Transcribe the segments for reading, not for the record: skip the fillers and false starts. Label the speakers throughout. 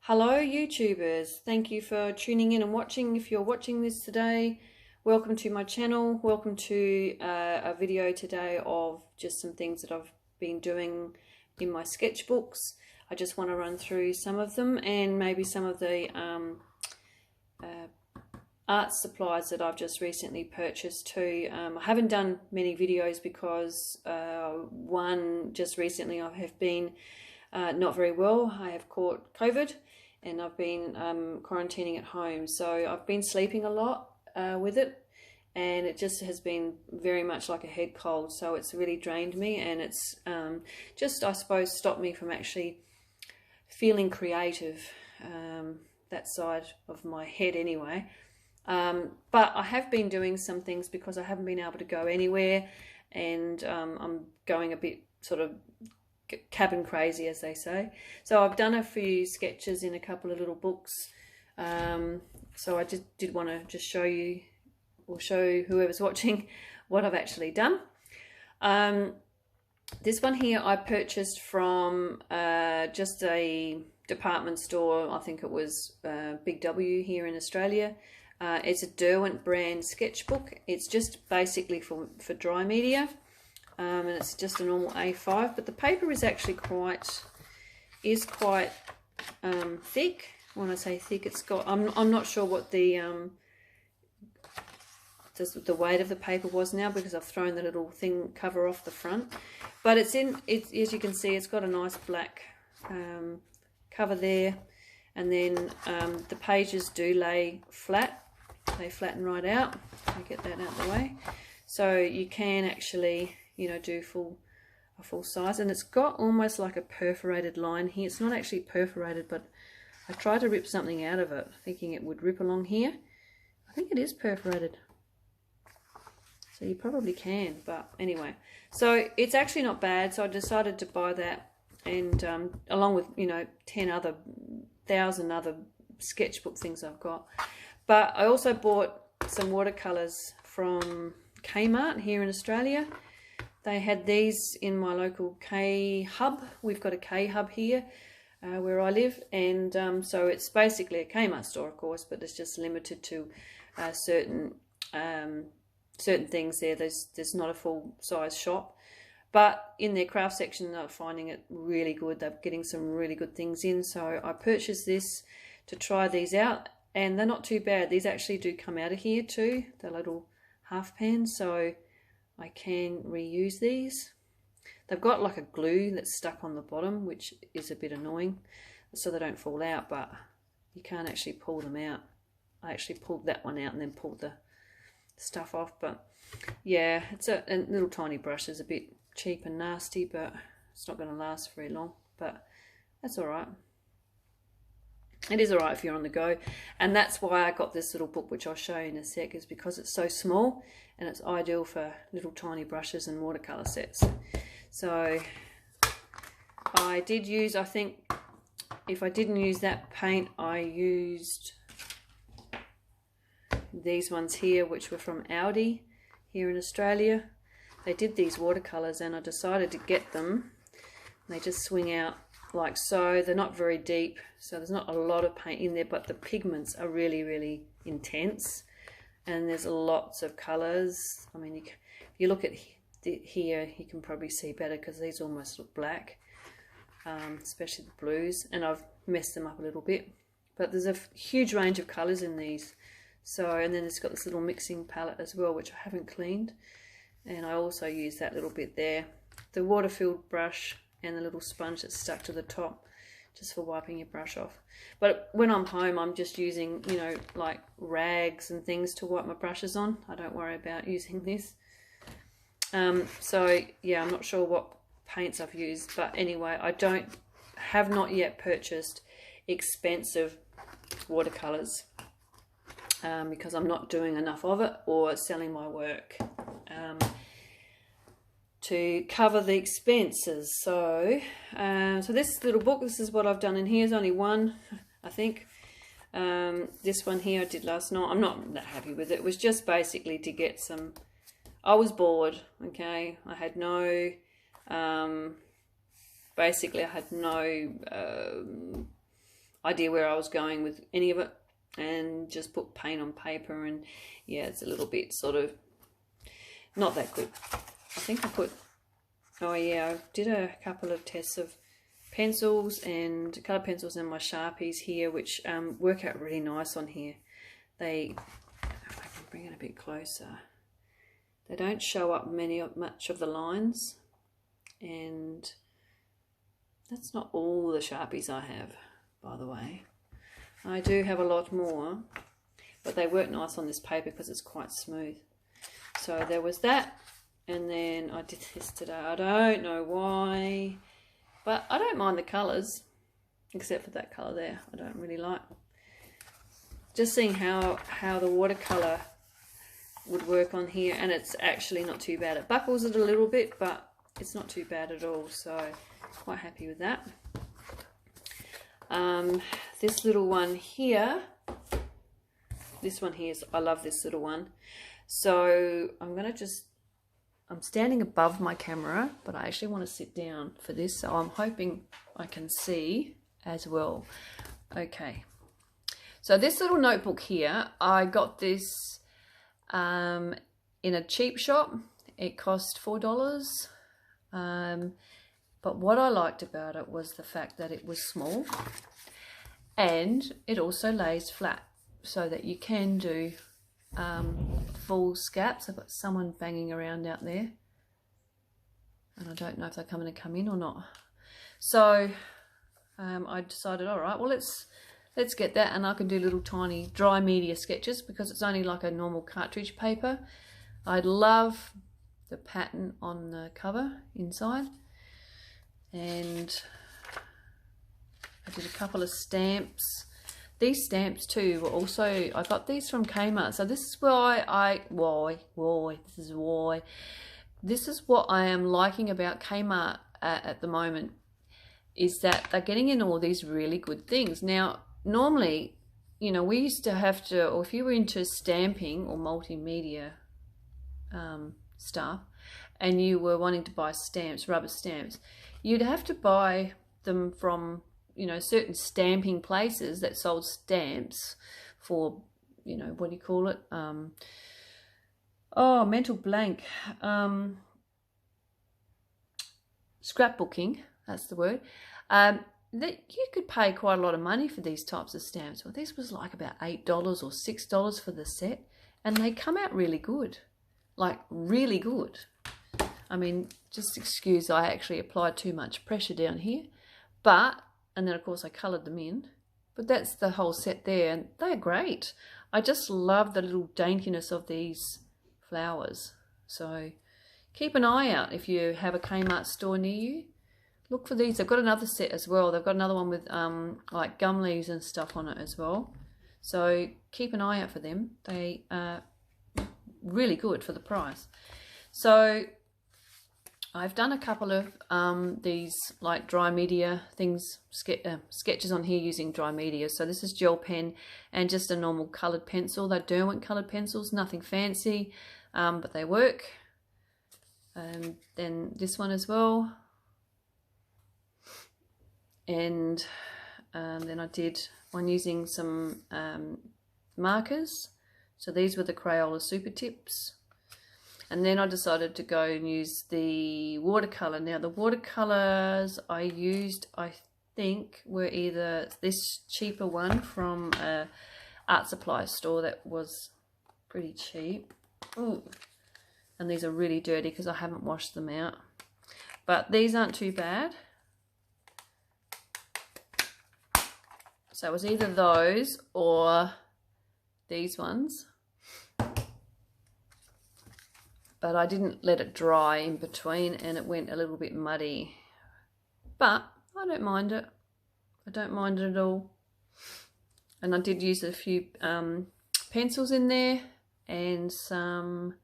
Speaker 1: Hello YouTubers, thank you for tuning in and watching. If you're watching this today, welcome to my channel. Welcome to a video today of just some things that I've been doing in my sketchbooks. I just want to run through some of them and maybe some of the art supplies that I've just recently purchased too. I haven't done many videos because one, just recently I have been not very well. I have caught COVID and I've been quarantining at home, so I've been sleeping a lot with it, and it just has been very much like a head cold, so it's really drained me, and it's just, I suppose, stopped me from actually feeling creative, that side of my head anyway. But I have been doing some things because I haven't been able to go anywhere, and I'm going a bit sort of cabin crazy, as they say. So I've done a few sketches in a couple of little books. So I just did want to just show you, or show whoever's watching, what I've actually done. This one here I purchased from just a department store. I think it was Big W here in Australia. It's a Derwent brand sketchbook. It's just basically for dry media. And it's just a normal A5, but the paper is actually quite thick. When I say thick, it's got, I'm not sure what the weight of the paper was now, because I've thrown the little thing cover off the front, but it's as you can see, it's got a nice black cover there, and then the pages do lay flat. They flatten right out. I'll get that out of the way, so you can actually, you know, do a full size. And it's got almost like a perforated line here. It's not actually perforated, but I tried to rip something out of it thinking it would rip along here. I think it is perforated, so you probably can, but anyway, so it's actually not bad. So I decided to buy that, and along with, you know, 10,000 other sketchbook things I've got. But I also bought some watercolors from Kmart here in Australia. They had these in my local K Hub. We've got a K Hub here where I live, and so it's basically a Kmart store, of course, but it's just limited to certain things there. There's not a full size shop, but in their craft section they're finding it really good. They're getting some really good things in, so I purchased this to try these out, and they're not too bad. These actually do come out of here too, the little half pans, so I can reuse these. They've got like a glue that's stuck on the bottom, which is a bit annoying, so they don't fall out, but you can't actually pull them out. I actually pulled that one out and then pulled the stuff off, but yeah, it's a little tiny brush. Is a bit cheap and nasty, but it's not going to last very long, but that's all right. It is all right if you're on the go, and that's why I got this little book, which I'll show you in a sec, is because it's so small and it's ideal for little tiny brushes and watercolor sets. So I did use, I think, if I didn't use that paint, I used these ones here, which were from Aldi here in Australia. They did these watercolors, and I decided to get them. They just swing out like so. They're not very deep, so there's not a lot of paint in there, but the pigments are really, really intense, and there's lots of colors. I mean, if you look at here, you can probably see better because these almost look black, especially the blues, and I've messed them up a little bit, but there's a huge range of colors in these. So, and then it's got this little mixing palette as well, which I haven't cleaned, and I also use that little bit there, the water-filled brush and the little sponge that's stuck to the top, just for wiping your brush off. But when I'm home, I'm just using, you know, like rags and things to wipe my brushes on. I don't worry about using this. So yeah, I'm not sure what paints I've used, but anyway, I have not yet purchased expensive watercolors because I'm not doing enough of it or selling my work to cover the expenses. So so this little book, this is what I've done in here. There's only one, I think. This one here I did last night. I'm not that happy with it. It was just basically to get some, I was bored, okay. I had no basically I had no idea where I was going with any of it, and just put paint on paper, and yeah, it's a little bit sort of not that good. I think I put, oh yeah, I did a couple of tests of pencils and colour pencils and my Sharpies here, which work out really nice on here. They, if I can bring it a bit closer, they don't show up much of the lines, and that's not all the Sharpies I have, by the way. I do have a lot more, but they work nice on this paper because it's quite smooth. So there was that, and then I did this today. I don't know why, but I don't mind the colours, except for that colour there. I don't really like. Just seeing how the watercolour would work on here, and it's actually not too bad. It buckles it a little bit, but it's not too bad at all, so quite happy with that. This little one here, I love this little one. So I'm standing above my camera, but I actually want to sit down for this, so I'm hoping I can see as well. Okay, so this little notebook here, I got this in a cheap shop. It cost $4. But what I liked about it was the fact that it was small, and it also lays flat, so that you can do full scaps. I've got someone banging around out there, and I don't know if they're coming to come in or not. So I decided, all right, well let's get that, and I can do little tiny dry media sketches because it's only like a normal cartridge paper. I love the pattern on the cover inside, and I did a couple of stamps. These stamps too were also, I got these from Kmart. So this is why this is what I am liking about Kmart at the moment, is that they're getting in all these really good things. Now, normally, you know, we used to have to, or if you were into stamping or multimedia stuff, and you were wanting to buy stamps, rubber stamps, you'd have to buy them from, you know, certain stamping places that sold stamps for, you know, what do you call it? Oh, mental blank. Scrapbooking, that's the word. That you could pay quite a lot of money for these types of stamps. Well, this was like about $8 or $6 for the set, and they come out really good, like really good. I mean, just excuse, I actually applied too much pressure down here, and then of course I coloured them in, but that's the whole set there, and they're great. I just love the little daintiness of these flowers. So keep an eye out if you have a Kmart store near you. Look for these. They've got another set as well. They've got another one with like gum leaves and stuff on it as well. So keep an eye out for them. They are really good for the price. So I've done a couple of these like dry media things, sketches on here using dry media. So this is gel pen and just a normal coloured pencil. They're Derwent coloured pencils, nothing fancy, but they work. And then this one as well. And then I did one using some markers. So these were the Crayola Super Tips. And then I decided to go and use the watercolour. Now the watercolours I used, I think, were either this cheaper one from a art supply store that was pretty cheap. Ooh. And these are really dirty because I haven't washed them out. But these aren't too bad. So it was either those or these ones. But I didn't let it dry in between and it went a little bit muddy. But I don't mind it. I don't mind it at all. And I did use a few pencils in there and some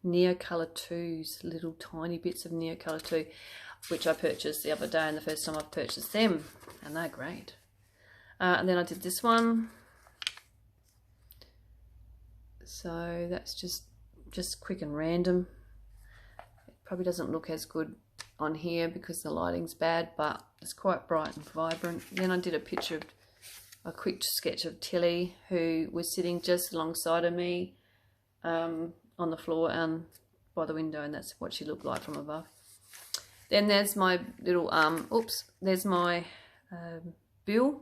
Speaker 1: Neocolor 2s, little tiny bits of Neocolor 2, which I purchased the other day, and the first time I've purchased them, and they're great. And then I did this one. So that's just quick and random. It probably doesn't look as good on here because the lighting's bad, but it's quite bright and vibrant. Then I did a picture of a quick sketch of Tilly, who was sitting just alongside of me on the floor and by the window, and that's what she looked like from above. Then there's my little, there's my Bill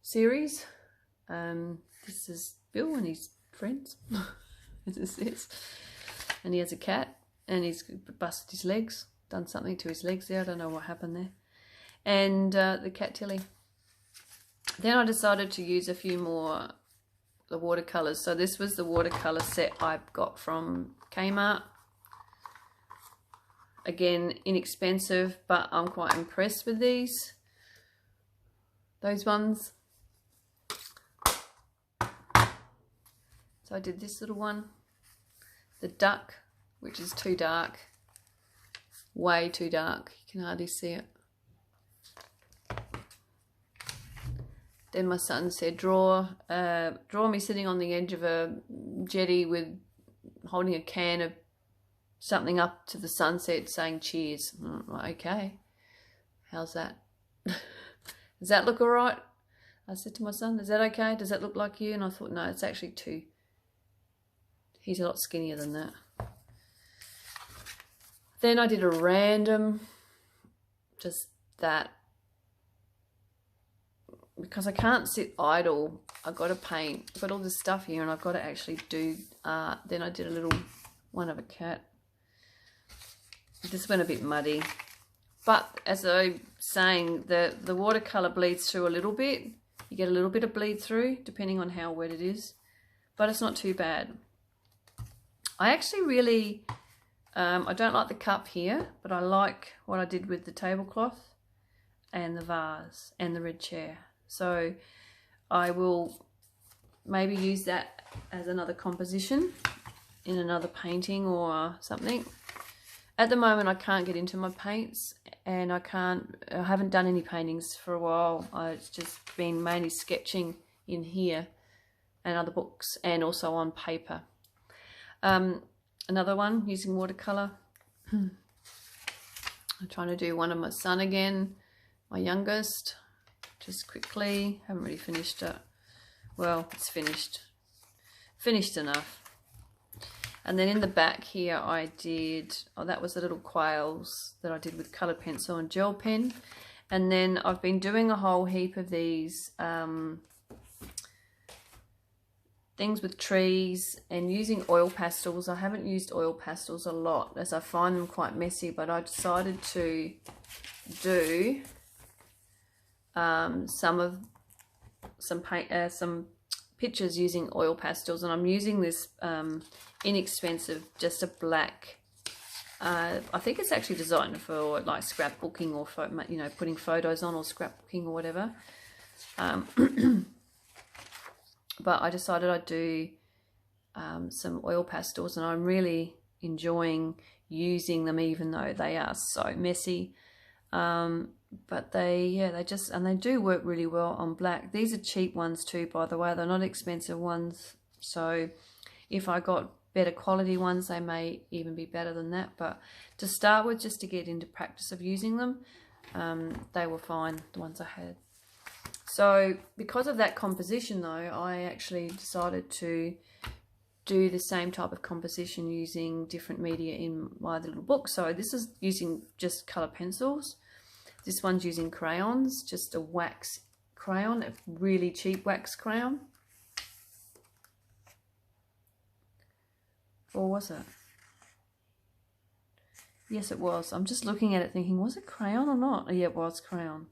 Speaker 1: series. This is Bill and his friends, as it says. And he has a cat, and he's busted his legs, done something to his legs there. I don't know what happened there. And the cat Tilly. Then I decided to use a few more the watercolors. So this was the watercolor set I got from Kmart. Again, inexpensive, but I'm quite impressed with these. Those ones. So I did this little one. The duck, which is too dark. Way too dark. You can hardly see it. Then my son said, draw me sitting on the edge of a jetty with holding a can of something up to the sunset saying cheers. Okay, how's that? Does that look all right? I said to my son, is that okay? Does that look like you? And I thought, no, it's actually too. He's a lot skinnier than that. Then I did a random, just that. Because I can't sit idle, I've got to paint. I've got all this stuff here and I've got to actually do art. Then I did a little one of a cat. This went a bit muddy. But as I'm saying, the watercolour bleeds through a little bit. You get a little bit of bleed through, depending on how wet it is. But it's not too bad. I actually really, I don't like the cup here, but I like what I did with the tablecloth and the vase and the red chair. So I will maybe use that as another composition in another painting or something. At the moment I can't get into my paints, and I haven't done any paintings for a while. It's just been mainly sketching in here and other books, and also on paper. Another one using watercolour. I'm trying to do one of my son again, my youngest. Just quickly, haven't really finished it. Well, it's finished enough. And then in the back here I did, that was the little quails that I did with coloured pencil and gel pen. And then I've been doing a whole heap of these things with trees and using oil pastels. I haven't used oil pastels a lot as I find them quite messy, but I decided to do some pictures using oil pastels, and I'm using this inexpensive, just a black. I think it's actually designed for like scrapbooking or putting photos on, or scrapbooking or whatever. But I decided I'd do some oil pastels, and I'm really enjoying using them, even though they are so messy. But they do work really well on black. These are cheap ones too, by the way. They're not expensive ones. So if I got better quality ones, they may even be better than that. But to start with, just to get into practice of using them, they were fine, the ones I had. So because of that composition though, I actually decided to do the same type of composition using different media in my little book. So this is using just colour pencils. This one's using crayons, just a wax crayon, a really cheap wax crayon. Or was it? Yes, it was. I'm just looking at it thinking, was it crayon or not? Oh, yeah, it was crayon.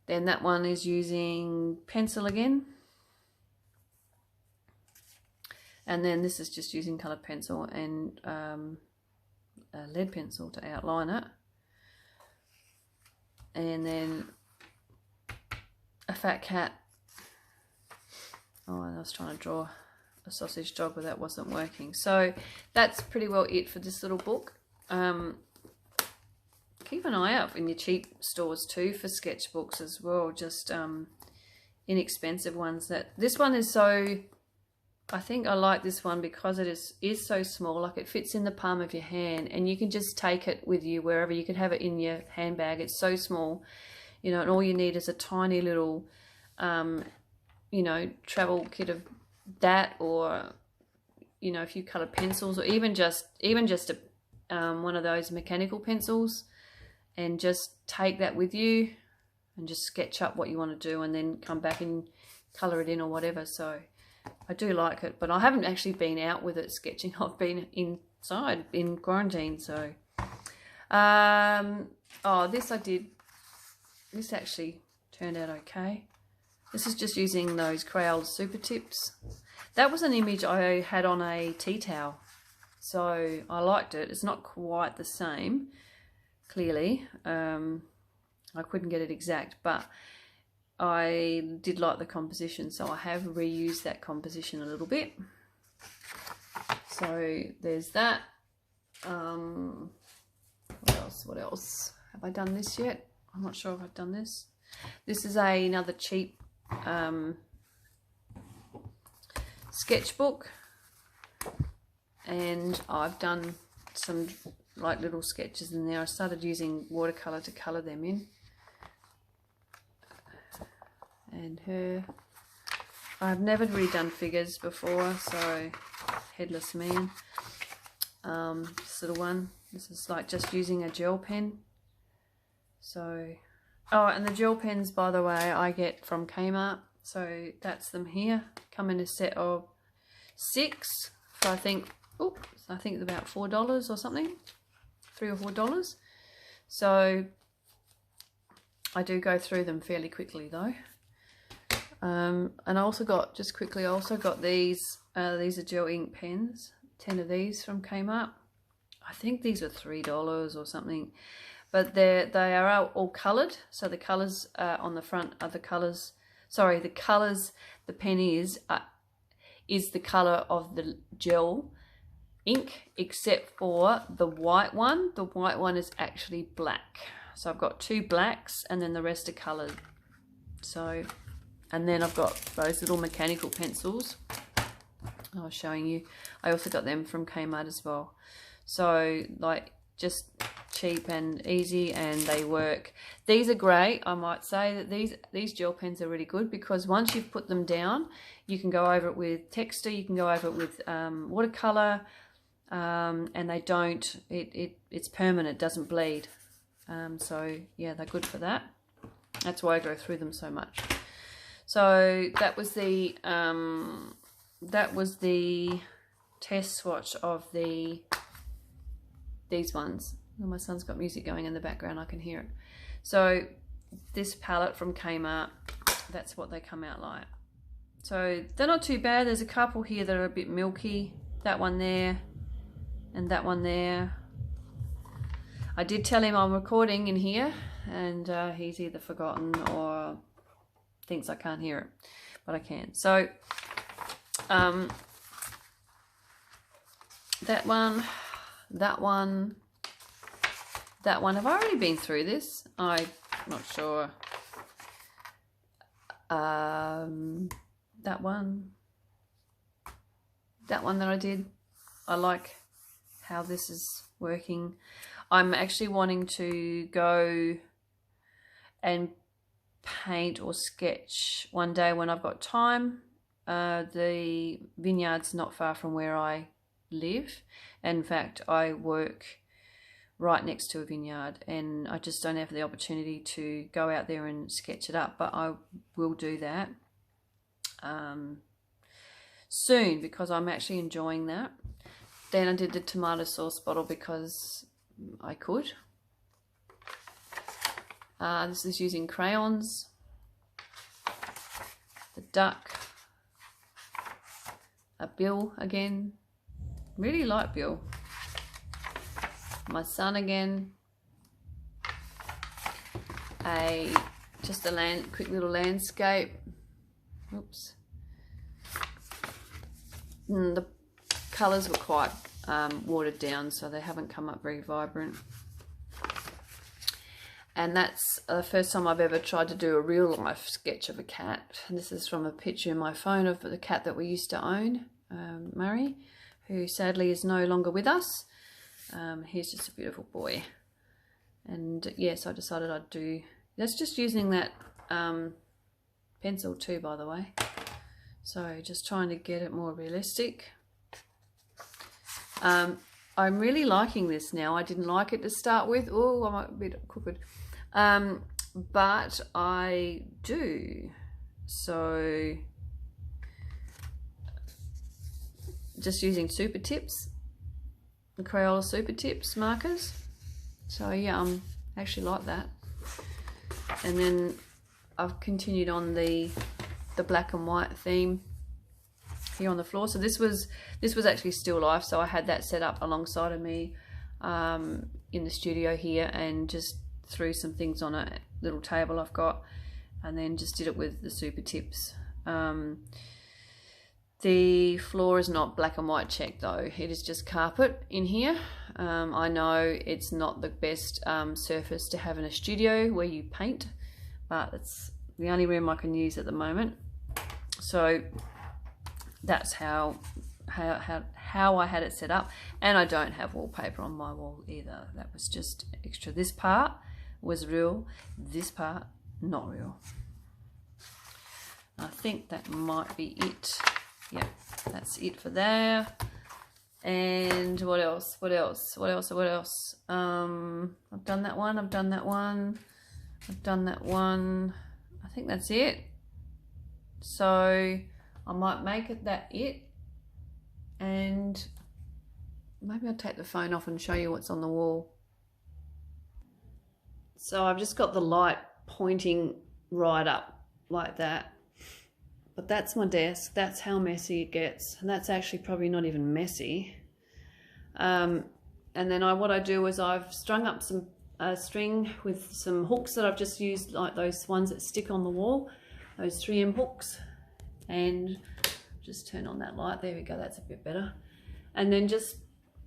Speaker 1: Then that one is using pencil again. And then this is just using colour pencil and a lead pencil to outline it. And then a fat cat. Oh, I was trying to draw a sausage dog, but that wasn't working. So that's pretty well it for this little book. Keep an eye out in your cheap stores too for sketchbooks as well, just inexpensive ones. This one is so, I think I like this one because it is so small, like it fits in the palm of your hand, and you can just take it with you wherever. You could have it in your handbag. It's so small. you know, and all you need is a tiny little, you know, travel kit of that, or, you know, a few coloured pencils, or even just a, one of those mechanical pencils, and just take that with you and just sketch up what you want to do, and then come back and colour it in or whatever. So I do like it, but I haven't actually been out with it sketching. I've been inside in quarantine. So oh, this I did, this actually turned out okay. This is just using those Crayola Super Tips. That was an image I had on a tea towel, so I liked it. It's not quite the same, clearly. I couldn't get it exact, but I did like the composition, so I have reused that composition a little bit. So there's that. What else? Have I done this yet? I'm not sure if I've done this. This is another cheap sketchbook, and I've done some like little sketches in there. I started using watercolor to color them in. And her, I've never really done figures before, so Headless Man, this little one, this is like just using a gel pen. So, oh, and the gel pens, by the way, I get from Kmart, so that's them here, come in a set of 6 for I think it's about $4 or something, $3 or $4. So I do go through them fairly quickly though. And I also got, just quickly, I also got these are gel ink pens, 10 of these from Kmart. I think these are $3 or something, but they are all coloured, so the colours on the front are the colours, sorry, the colours the pen is the colour of the gel ink, except for the white one. The white one is actually black, so I've got 2 blacks and then the rest are coloured. So, and then I've got those little mechanical pencils I was showing you. I also got them from Kmart as well. So like just cheap and easy, and they work. These are great. I might say that these gel pens are really good, because once you've put them down, you can go over it with texture, you can go over it with watercolor, and they don't, it's permanent, it doesn't bleed. So yeah, they're good for that. That's why I go through them so much. So that was the test swatch of these ones. Oh, my son's got music going in the background, I can hear it. So this palette from Kmart, that's what they come out like. So they're not too bad. There's a couple here that are a bit milky. That one there and that one there. I did tell him I'm recording in here, and he's either forgotten or thinks I can't hear it, but I can. So that one, have I already been through this? I'm not sure. That one that I did, I like how this is working. I'm actually wanting to go and paint or sketch one day when I've got time. The vineyard's not far from where I live. In fact, I work right next to a vineyard, and I just don't have the opportunity to go out there and sketch it up, but I will do that soon, because I'm actually enjoying that. Then I did the tomato sauce bottle because I could. This is using crayons, the duck, a Bill again, really like Bill, my son again, just a quick little landscape. Oops. The colours were quite watered down, so they haven't come up very vibrant. And that's the first time I've ever tried to do a real life sketch of a cat. And this is from a picture in my phone of the cat that we used to own, Murray, who sadly is no longer with us. He's just a beautiful boy. And yes, I decided I'd do That's just using that pencil too, by the way. So just trying to get it more realistic. I'm really liking this now. I didn't like it to start with. Oh, I might be a bit crooked. But I do. So just using Super Tips, the Crayola Super Tips markers. So yeah, I actually like that. And then I've continued on the black and white theme here on the floor. So this was actually still life, so I had that set up alongside of me in the studio here, and just threw some things on a little table I've got, and then just did it with the Super Tips. The floor is not black and white check though, it is just carpet in here. I know it's not the best surface to have in a studio where you paint, but it's the only room I can use at the moment. So that's how I had it set up. And I don't have wallpaper on my wall either. That was just extra. This part was real, this part not real. I think that might be it. Yeah, that's it for there. And what else? I've done that one, I've done that one, I've done that one. I think that's it. So I might make it, and maybe I'll take the phone off and show you what's on the wall. So I've just got the light pointing right up like that. But that's my desk. That's how messy it gets. And that's actually probably not even messy. And then what I do is I've strung up some string with some hooks that I've just used, like those ones that stick on the wall, those 3M hooks. And just turn on that light. There we go. That's a bit better. And then just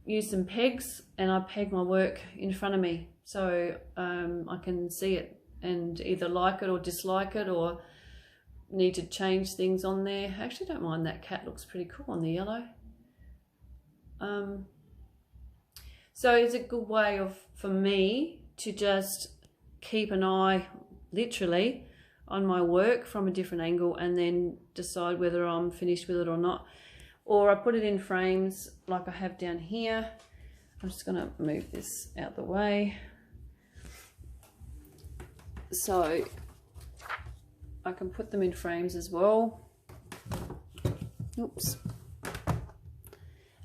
Speaker 1: use some pegs, and I peg my work in front of me, so I can see it and either like it or dislike it, or need to change things on there. I actually don't mind that cat, looks pretty cool on the yellow. So it's a good way for me to just keep an eye, literally, on my work from a different angle, and then decide whether I'm finished with it or not. Or I put it in frames like I have down here. I'm just going to move this out the way. So I can put them in frames as well. Oops.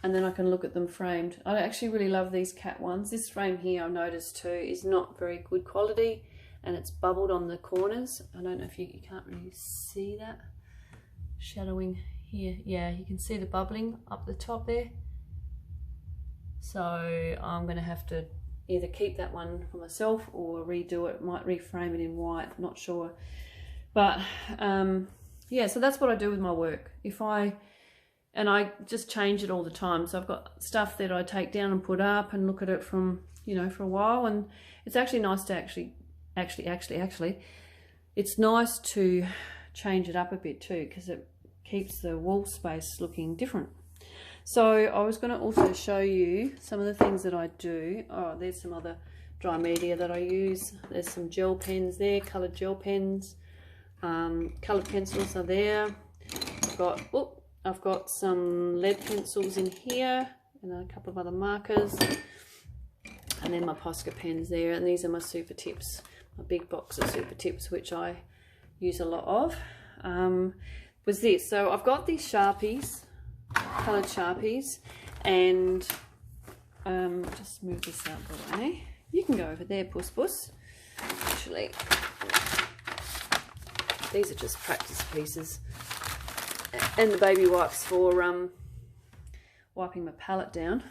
Speaker 1: And then I can look at them framed. I actually really love these cat ones. This frame here, I've noticed too, is not very good quality, and it's bubbled on the corners. I don't know if you can't really see that. Shadowing here. Yeah, you can see the bubbling up the top there. So I'm going to have to either keep that one for myself or redo it. Might reframe it in white, not sure. But yeah, so that's what I do with my work. And I just change it all the time. So I've got stuff that I take down and put up and look at it from, for a while. And it's actually nice to actually, it's nice to change it up a bit too, because it keeps the wall space looking different. So I was going to also show you some of the things that I do. Oh, there's some other dry media that I use. There's some gel pens there, coloured gel pens. Coloured pencils are there. I've got some lead pencils in here, and a couple of other markers. And then my Posca pens there, and these are my Super Tips, my big box of Super Tips, which I use a lot of. Was this. So I've got these Sharpies, coloured Sharpies, and just move this out the way. You can go over there, Puss. Actually, these are just practice pieces. And the baby wipes for wiping my palette down.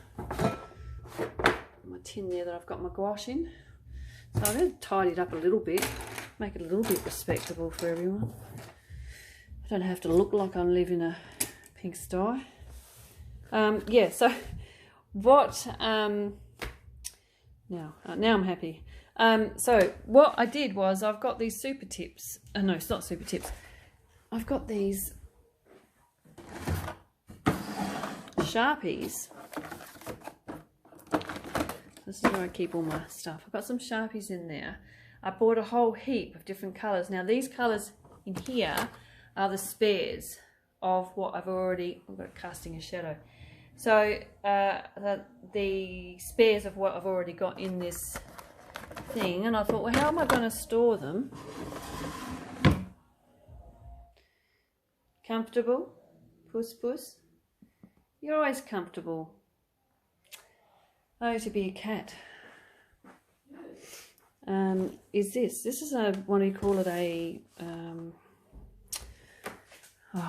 Speaker 1: My tin there that I've got my gouache in. So I'm going to tidy it up a little bit, make it a little bit respectable for everyone. I don't have to look like I live in a pigsty. Yeah, so what, now I'm happy. So what I did was I've got these Super Tips. No, it's not Super Tips. I've got these Sharpies. This is where I keep all my stuff. I've got some Sharpies in there. I bought a whole heap of different colours. Now these colours in here are the spares of what I've already, I've got casting a shadow. So the spares of what I've already got in this thing, and I thought, well, how am I going to store them? Comfortable, puss puss. You're always comfortable. Oh, to be a cat. Is this is a, what do you call it, a oh,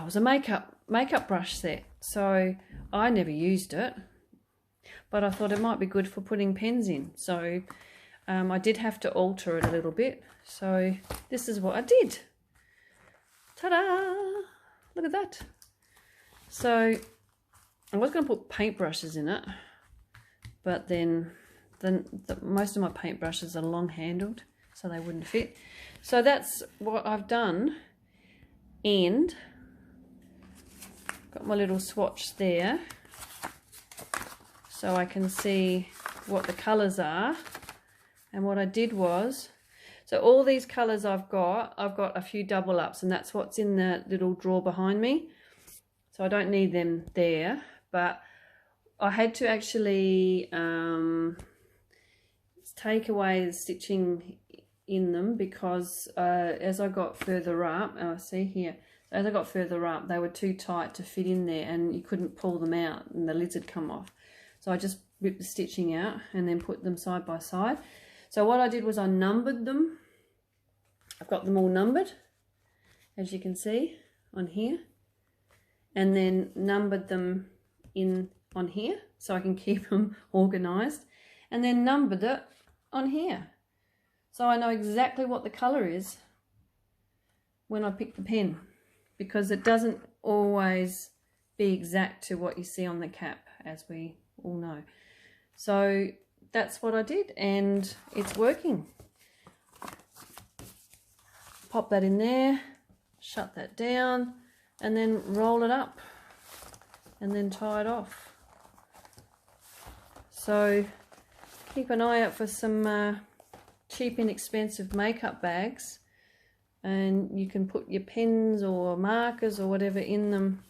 Speaker 1: it was a makeup brush set. So I never used it, but I thought it might be good for putting pens in. So I did have to alter it a little bit. So this is what I did. Ta-da! Look at that. So I was going to put paintbrushes in it, but then most of my paintbrushes are long handled, so they wouldn't fit. So that's what I've done, and got my little swatch there so I can see what the colours are. And what I did was, so all these colours I've got a few double ups, and that's what's in the little drawer behind me. So I don't need them there, but I had to actually take away the stitching in them because as I got further up, see here, as I got further up, they were too tight to fit in there, and you couldn't pull them out and the lids had come off. So I just ripped the stitching out and then put them side by side. So what I did was I numbered them. I've got them all numbered, as you can see on here, and then numbered them in on here so I can keep them organized, and then numbered it on here so I know exactly what the color is when I pick the pen, because it doesn't always be exact to what you see on the cap, as we all know. So that's what I did, and it's working. Pop that in there, shut that down, and then roll it up and then tie it off. So keep an eye out for some cheap, inexpensive makeup bags, and you can put your pens or markers or whatever in them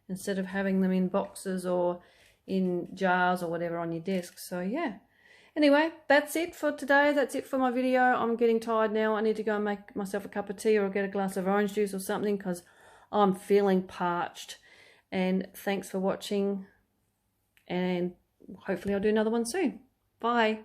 Speaker 1: instead of having them in boxes or in jars or whatever on your desk. So yeah, anyway, that's it for today. That's it for my video. I'm getting tired now. I need to go and make myself a cup of tea or get a glass of orange juice or something because I'm feeling parched. And thanks for watching, and hopefully I'll do another one soon. Bye.